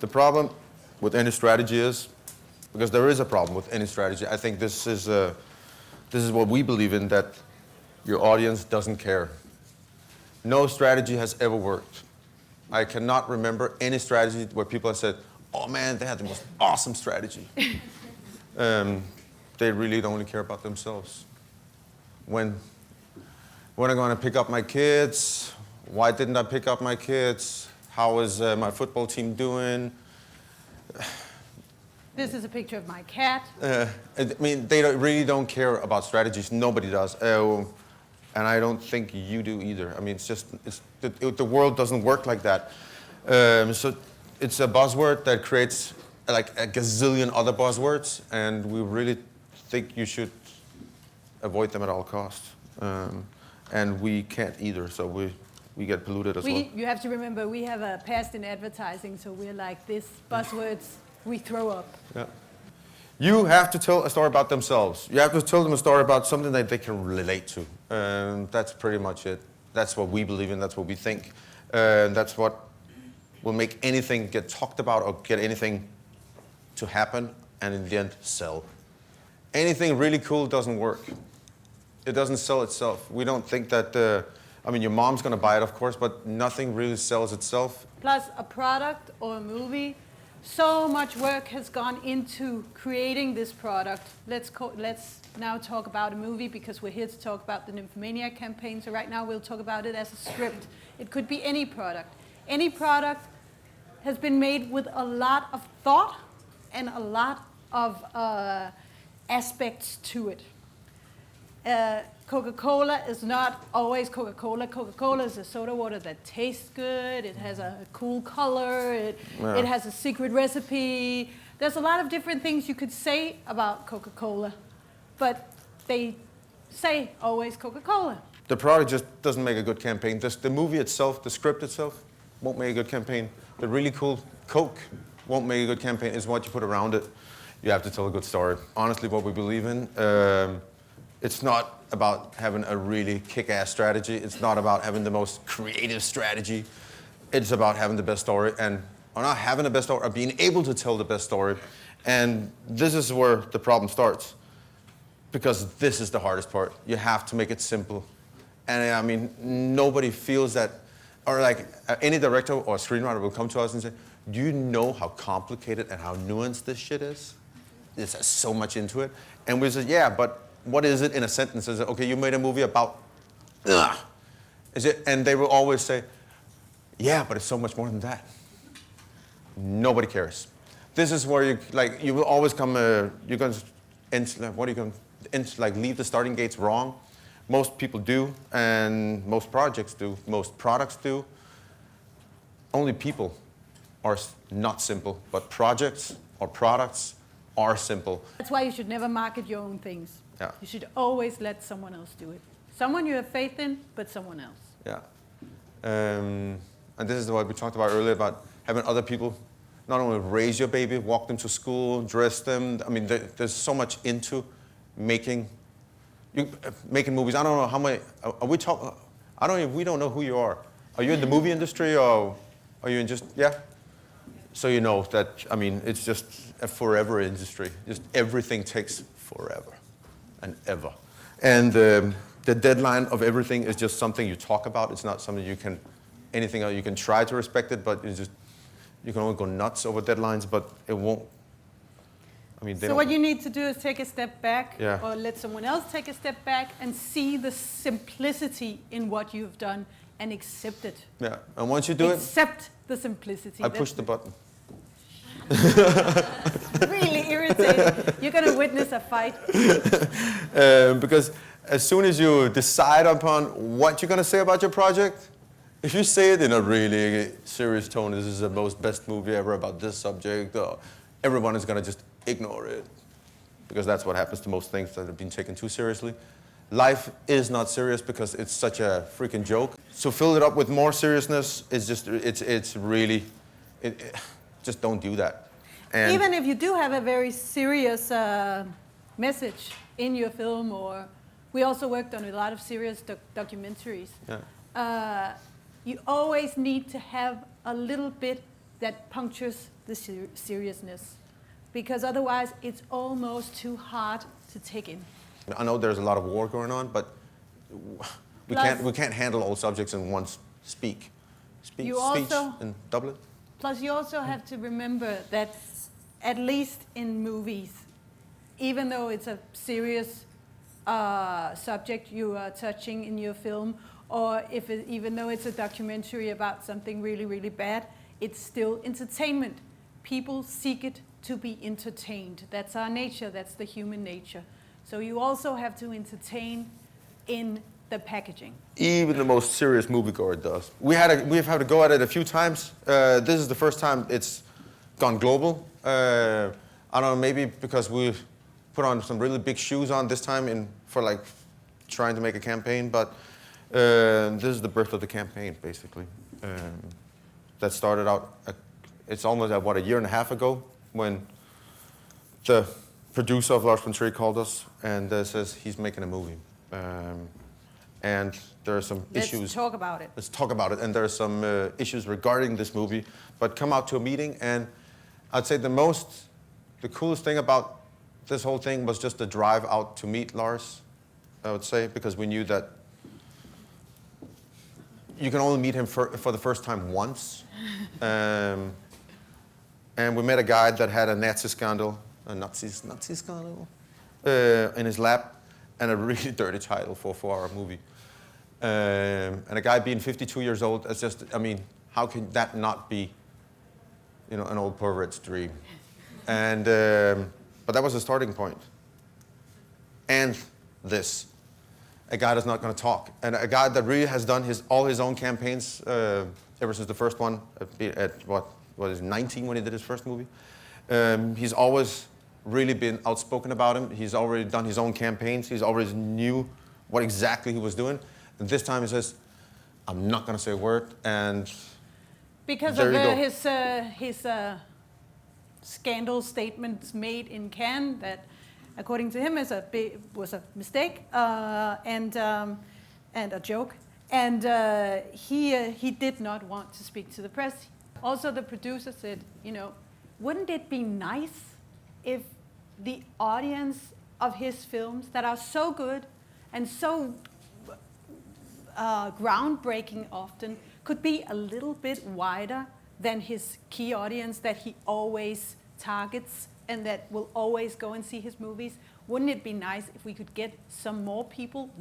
The problem with any strategy is, because there is a problem with any strategy, I think this is what we believe in, that your audience doesn't care. No strategy has ever worked. I cannot remember any strategy where people have said, oh man, they had the most awesome strategy. They really only care about themselves. When I'm going to pick up my kids, why didn't I pick up my kids? How is my football team doing? This is a picture of my cat. I mean, they really don't care about strategies. Nobody does. And I don't think you do either. I mean, the world doesn't work like that. So it's a buzzword that creates like a gazillion other buzzwords, and we really think you should avoid them at all costs. And we can't either, so we get polluted as well. You have to remember, we have a past in advertising, so we're like this, buzzwords, we throw up. Yeah. You have to tell a story about themselves. You have to tell them a story about something that they can relate to. That's pretty much it. That's what we believe in, that's what we think. That's what will make anything get talked about or get anything to happen, and in the end, sell. Anything really cool doesn't work. It doesn't sell itself. We don't think that, I mean, your mom's gonna buy it, of course, but nothing really sells itself. Plus a product or a movie, so much work has gone into creating this product. Let's now talk about a movie, because we're here to talk about the Nymphomaniac campaign. So right now we'll talk about it as a script. It could be any product. Any product has been made with a lot of thought and a lot of aspects to it. Coca-Cola is not always Coca-Cola. Coca-Cola is a soda water that tastes good. It has a cool color. It has a secret recipe. There's a lot of different things you could say about Coca-Cola, but they say always Coca-Cola. The product just doesn't make a good campaign. The movie itself, the script itself, won't make a good campaign. The really cool Coke won't make a good campaign. It's what you put around it. You have to tell a good story. Honestly, what we believe in, it's not about having a really kick-ass strategy. It's not about having the most creative strategy. It's about having the best story, or not having the best story, or being able to tell the best story. And this is where the problem starts, because this is the hardest part. You have to make it simple. And I mean, nobody feels that, or like any director or screenwriter will come to us and say, do you know how complicated and how nuanced this shit is? This has so much into it. And we say, yeah, but what is it in a sentence? Is it, okay, you made a movie about, is it? And they will always say, yeah, but it's so much more than that. Nobody cares. This is where you will always come, you're going to end, what are you going to end, like leave the starting gates wrong? Most people do, and most projects do, most products do. Only people are not simple, but projects or products are simple. That's why you should never market your own things. Yeah. You should always let someone else do it. Someone you have faith in, but someone else. Yeah. And this is what we talked about earlier, about having other people not only raise your baby, walk them to school, dress them. I mean, there's so much into making movies. I don't know how many, we don't know who you are. Are you in the movie industry, or are you in just, yeah? So you know that, I mean, it's just a forever industry. Just everything takes forever and ever. And the deadline of everything is just something you talk about. It's not something anything else, you can try to respect it, but you can only go nuts over deadlines, but it won't. I mean, so what you need to do is take a step back, yeah, or let someone else take a step back and see the simplicity in what you've done and accept it. Yeah, and once you do accept the simplicity. I push the button. Really irritating. You're going to witness a fight. Because as soon as you decide upon what you're going to say about your project, if you say it in a really serious tone, this is the best movie ever about this subject, everyone is going to just ignore it. Because that's what happens to most things that have been taken too seriously. Life is not serious because it's such a freaking joke. So fill it up with more seriousness. It's really, just don't do that. And even if you do have a very serious message in your film, or we also worked on a lot of serious documentaries. Yeah. You always need to have a little bit that punctures the seriousness, because otherwise it's almost too hard to take in. I know there's a lot of war going on, but we can't handle all subjects in one speech in Dublin. Plus, you also have to remember that, at least in movies, even though it's a serious subject you are touching in your film, or even though it's a documentary about something really, really bad, it's still entertainment. People seek it to be entertained. That's our nature, that's the human nature. So you also have to entertain in the packaging. Even the most serious moviegoer does. We've had to go at it a few times. This is the first time it's gone global. I don't know, maybe because we've put on some really big shoes on this time for like trying to make a campaign, but this is the birth of the campaign, basically. That started out, it's almost a year and a half ago, when the producer of Lars von Trier called us and says he's making a movie. And there are some issues. Let's talk about it. Let's talk about it. And there are some issues regarding this movie. But come out to a meeting, and I'd say the coolest thing about this whole thing was just the drive out to meet Lars, I would say, because we knew that you can only meet him for the first time once. And we met a guy that had a Nazi scandal in his lap, and a really dirty title for a 4-hour movie. And a guy being 52 years old, it's just, I mean, how can that not be, an old pervert's dream? And, but that was the starting point. And this, a guy that's not going to talk. And a guy that really has done all his own campaigns ever since the first one, at what was 19 when he did his first movie. He's always really been outspoken about him. He's already done his own campaigns. He's always knew what exactly he was doing. And this time he says, I'm not going to say a word. And because of his scandal statements made in Cannes that, according to him, was a mistake and a joke. And he did not want to speak to the press. Also, the producer said, wouldn't it be nice if the audience of his films that are so good and so groundbreaking often could be a little bit wider than his key audience that he always targets and that will always go and see his movies? Wouldn't it be nice if we could get some more people,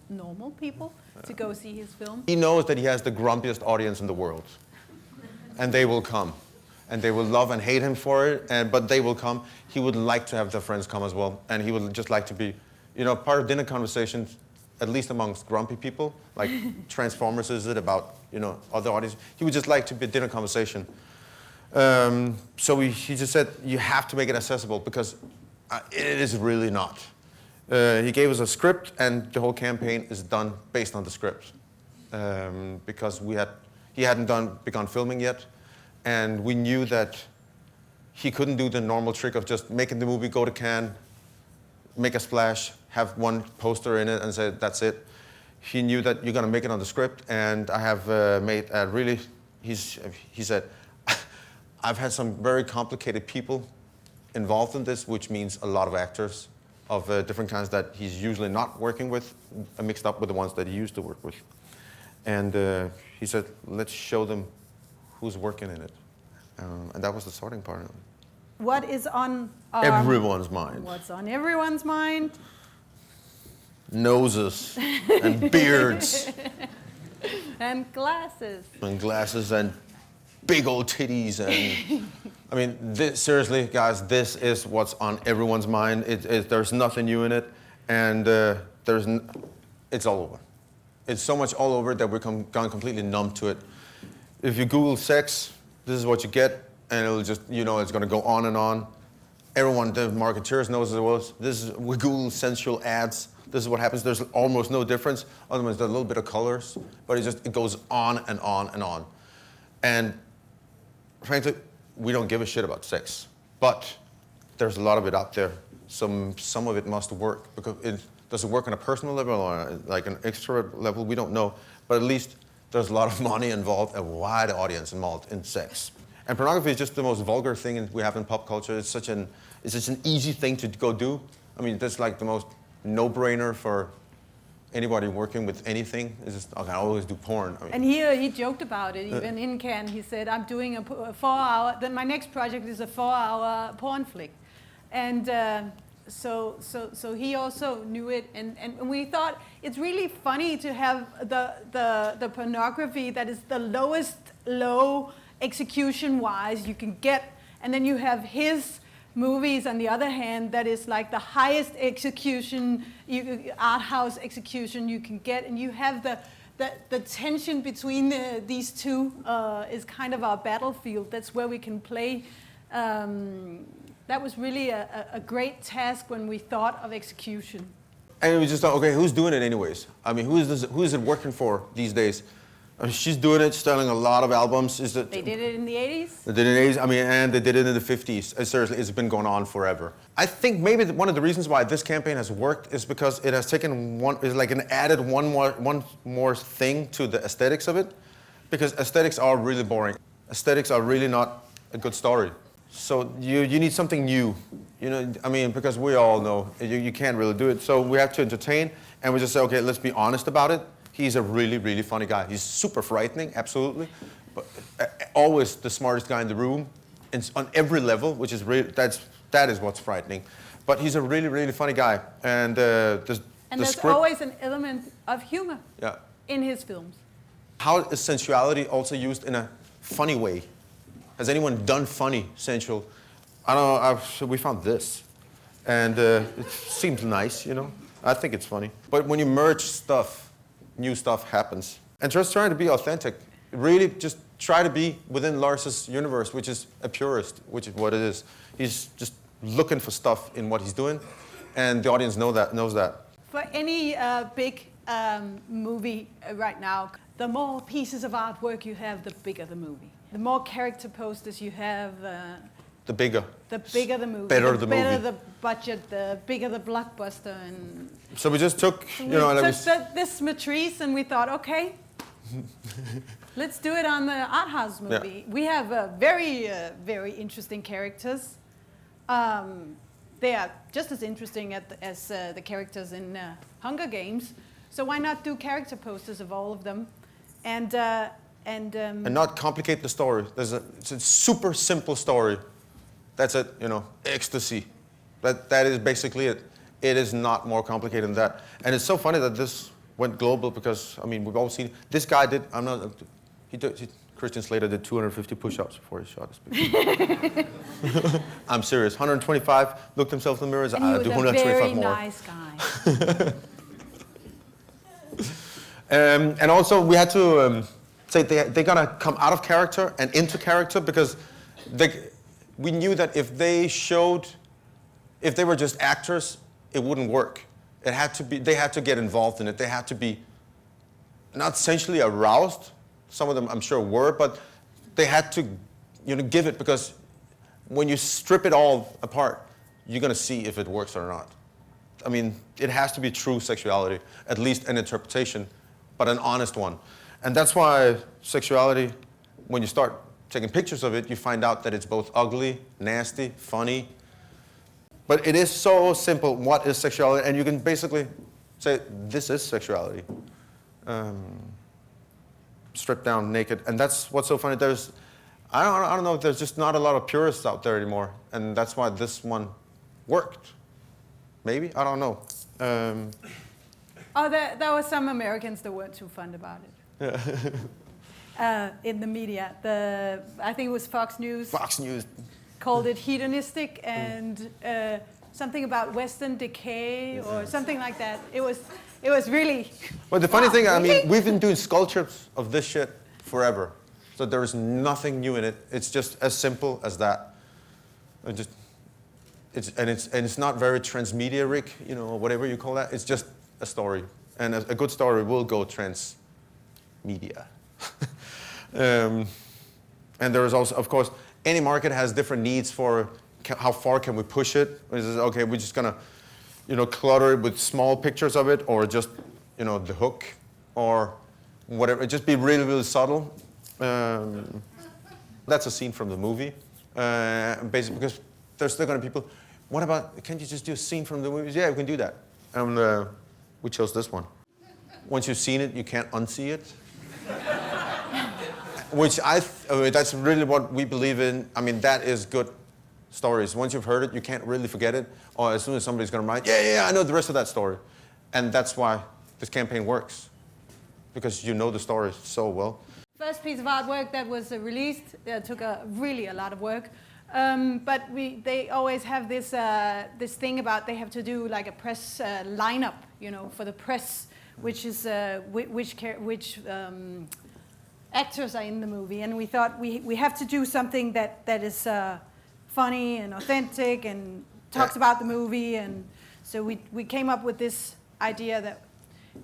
normal people, to go see his film? He knows that he has the grumpiest audience in the world, and they will come. And they will love and hate him for it, but they will come. He would like to have their friends come as well, and he would just like to be, part of dinner conversations, at least amongst grumpy people, like Transformers is it about, other audiences. He would just like to be a dinner conversation. So he just said, you have to make it accessible, because it is really not. He gave us a script, and the whole campaign is done based on the script, because he hadn't begun filming yet. And we knew that he couldn't do the normal trick of just making the movie, go to Cannes, make a splash, have one poster in it, and say, that's it. He knew that you're going to make it on the script, and I have made a really, he said, I've had some very complicated people involved in this, which means a lot of actors of different kinds that he's usually not working with, mixed up with the ones that he used to work with. And he said, let's show them who's working in it. And that was the starting part. What is on everyone's mind? What's on everyone's mind? Noses and beards. And glasses. And glasses and big old titties. And I mean, seriously, guys, this is what's on everyone's mind. There's nothing new in it. And it's all over. It's so much all over that we've gone completely numb to it. If you Google sex, this is what you get, and it'll just, it's going to go on and on. Everyone, the marketeers knows as well. We Google sensual ads. This is what happens. There's almost no difference. Otherwise, there's a little bit of colors, but it goes on and on and on. And frankly, we don't give a shit about sex, but there's a lot of it out there. Some of it must work, because does it work on a personal level or like an extra level? We don't know, but at least there's a lot of money involved, a wide audience involved in sex. And pornography is just the most vulgar thing we have in pop culture. It's such an easy thing to go do. I mean, that's like the most no-brainer for anybody working with anything. It's just, okay, I always do porn. I mean, and he joked about it, even in Cannes. He said, I'm doing a 4-hour, then my next project is a 4-hour porn flick. And so he also knew it. And we thought it's really funny to have the pornography that is the lowest low execution-wise you can get. And then you have his movies, on the other hand, that is like the highest execution, art house execution you can get, and you have the tension between these two is kind of our battlefield. That's where we can play. That was really a great task when we thought of execution. And we just thought, okay, who's doing it anyways? I mean, who is it working for these days? I mean, she's doing it, selling a lot of albums. They did it in the 80s? They did it in the 80s, I mean, and they did it in the 50s. Seriously, it's been going on forever. I think maybe one of the reasons why this campaign has worked is because it has taken added one more thing to the aesthetics of it. Because aesthetics are really boring. Aesthetics are really not a good story. So you need something new. You know, I mean, because we all know you can't really do it. So we have to entertain, and we just say, okay, let's be honest about it. He's a really, really funny guy. He's super frightening, absolutely, but always the smartest guy in the room, and on every level, which is really, that is what's frightening. But he's a really, really funny guy, and there's script, always an element of humor in his films. How is sensuality also used in a funny way? Has anyone done funny sensual? I don't know. We found this, and it seems nice, you know. I think it's funny, but when you merge stuff, new stuff happens. And just trying to be authentic. Really just try to be within Lars's universe, which is a purist, which is what it is. He's just looking for stuff in what he's doing, and the audience knows that. For any big movie right now, the more pieces of artwork you have, the bigger the movie. The more character posters you have, the bigger the movie. Better the better the budget, the bigger the blockbuster. And so we just took, this matrice, and we thought, okay, let's do it on the art house movie. Yeah. We have very interesting characters. They are just as interesting as the characters in Hunger Games. So why not do character posters of all of them, and not complicate the story. It's a super simple story. That's it, you know, ecstasy. That is basically it. It is not more complicated than that. And it's so funny that this went global because, I mean, we've all seen, this guy did, Christian Slater did 250 push-ups before he shot his picture. I'm serious, 125, looked himself in the mirror and said, I'll do 125 more. Nice guy. And also we had to say they're gonna come out of character and into character because we knew that if they were just actors, it wouldn't work. They had to get involved in it. They had to be not sensually aroused. Some of them, I'm sure, were, but they had to, give it, because when you strip it all apart, you're gonna see if it works or not. I mean, it has to be true sexuality, at least an interpretation, but an honest one. And that's why sexuality, when you start taking pictures of it, you find out that it's both ugly, nasty, funny. But it is so simple, what is sexuality? And you can basically say, this is sexuality. Stripped down, naked. And that's what's so funny. I don't know, there's just not a lot of purists out there anymore. And that's why this one worked. Maybe? I don't know. There were some Americans that weren't too fond about it. Yeah. In the media. I think it was Fox News. Fox News. Called it hedonistic and something about Western decay or something like that. It was really... Well, the funny thing, I mean, we've been doing sculptures of this shit forever. So there is nothing new in it. It's just as simple as that. It's not very transmedia-ric, or whatever you call that. It's just a story. And a good story will go transmedia. And there is also, of course, any market has different needs for how far can we push it. Okay, we're just gonna, clutter it with small pictures of it, or just, the hook, or whatever. Just be really, really subtle. That's a scene from the movie, basically, because there's still going to be people, what about, can't you just do a scene from the movies? Yeah, we can do that. And we chose this one. Once you've seen it, you can't unsee it. Which that's really what we believe in. I mean, that is good stories. Once you've heard it, you can't really forget it. Or as soon as somebody's going to write, yeah, I know the rest of that story. And that's why this campaign works. Because you know the story so well. First piece of artwork that was released took really a lot of work. But they always have this thing about they have to do like a press lineup, you know, for the press, which is which actors are in the movie. And we thought we have to do something that is funny and authentic and talks about the movie. And so we came up with this idea that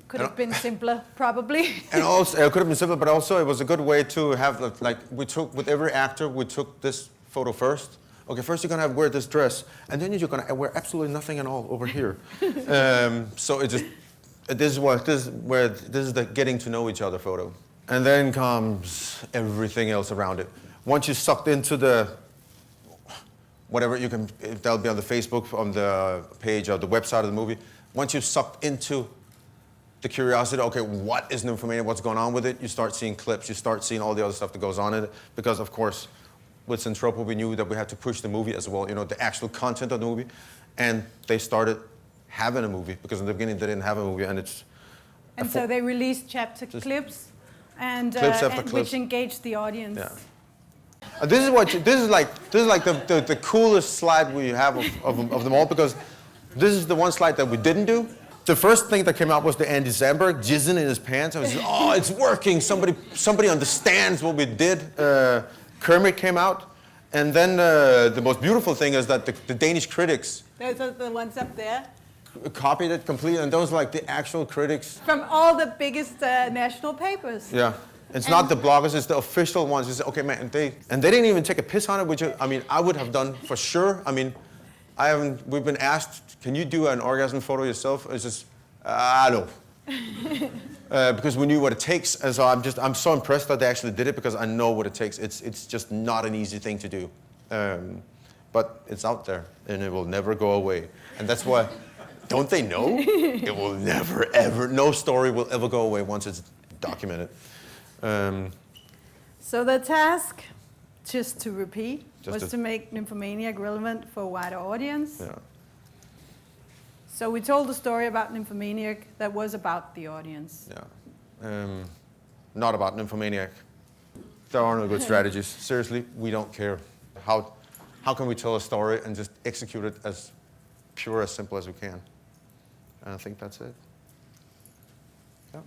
could have been simpler, probably. And also, it could have been simpler, but also it was a good way to have, like, we took, with every actor, we took this photo first. Okay, first you're gonna wear this dress, and then you're gonna wear absolutely nothing at all over here. So it just, this is the getting to know each other photo. And then comes everything else around it. Once you're sucked into the, whatever you can, that'll be on the Facebook, on the page, or the website of the movie. Once you're sucked into the curiosity, okay, what is Nymphomaniac, what's going on with it? You start seeing clips, you start seeing all the other stuff that goes on in it. Because of course, with Zentropa, we knew that we had to push the movie as well, you know, the actual content of the movie. And they started having a movie, because in the beginning they didn't have a movie, and it's... And so they released chapter clips, and clips. which engaged the audience. Yeah. This is like the coolest slide we have of them all, because this is the one slide that we didn't do. The first thing that came out was the Andy Samberg jizzing in his pants. I was like, oh, it's working. Somebody understands what we did. Kermit came out. And then the most beautiful thing is that the Danish critics... Those are the ones up there. Copied it completely. And those are like the actual critics. From all the biggest national papers. Yeah. It's not the bloggers, it's the official ones. It's, okay, man, and they didn't even take a piss on it, which, I mean, I would have done for sure. I mean, we've been asked, can you do an orgasm photo yourself? It's just, no. Because we knew what it takes, and so I'm so impressed that they actually did it, because I know what it takes. It's just not an easy thing to do. But it's out there, and it will never go away. And that's why, don't they know? It will never, ever, no story will ever go away once it's documented. So the task, just to repeat, was to make Nymphomaniac relevant for a wider audience. Yeah. So we told a story about Nymphomaniac that was about the audience. Yeah. Not about Nymphomaniac. There are no good strategies. Seriously, we don't care. How can we tell a story and just execute it as pure, as simple as we can? And I think that's it. Yeah.